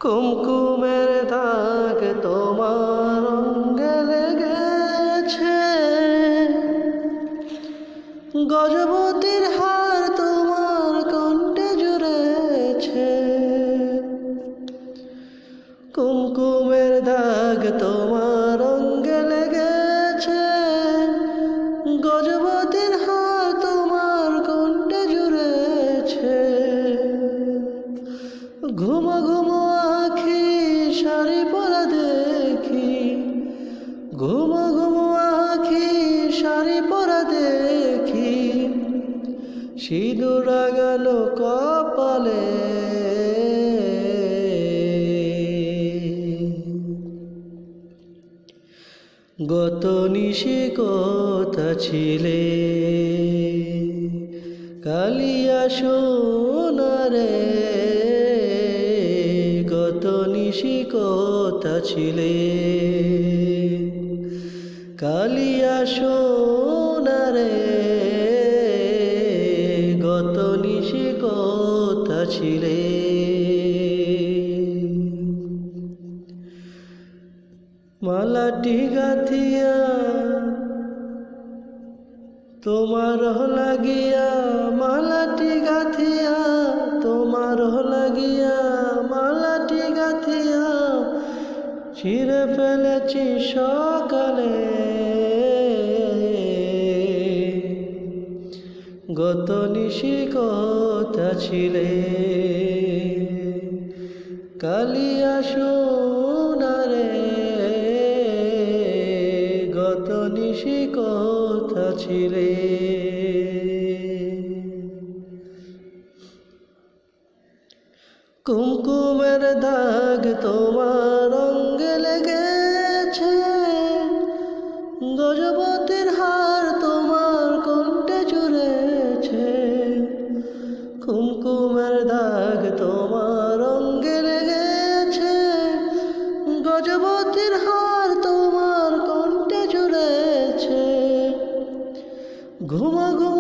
কুমকুমের দাগ তোমার অঙ্গে লেগেছে, গজবতীর হার তোমার কণ্ঠে জুড়েছে। কুমকুমের দাগ তোমার অঙ্গে লেগেছে, গজবতীর হার তোমার কণ্ঠে জুড়েছে। ঘুমো ঘুমো আখি শাড়ি পরা দেখি, ঘুমো ঘুমো আখি শাড়ি পরা দেখি, সিঁদুর লাগানো কপালে। গত নিশি কোথা ছিলে, কালিয়া সোনারে। গত নিশি কোথা ছিলে, কালিয়া সোনারে। গত নিশি কোথা ছিলে। মালাটি গাথিয়া তোমার লাগিয়া, মালাটি গাথিয়া তোমার লাগিয়া, মালাটি গাথিয়া ছিঁড়ে ফেলেছি সকালে। গত নিশি কোথা ছিলে, কালিয়া সোনারে। গত নিশি কোথা ছিলে। কুমকুমের দাগ তোমার অঙ্গে লেগেছে, গজবতীর হার তোমার কণ্ঠে জুড়েছে। কুমকুমের দাগ তোমার অঙ্গে লেগেছে, গজবতীর হার তোমার কণ্ঠে জুড়েছে। ঘুমো ঘুমো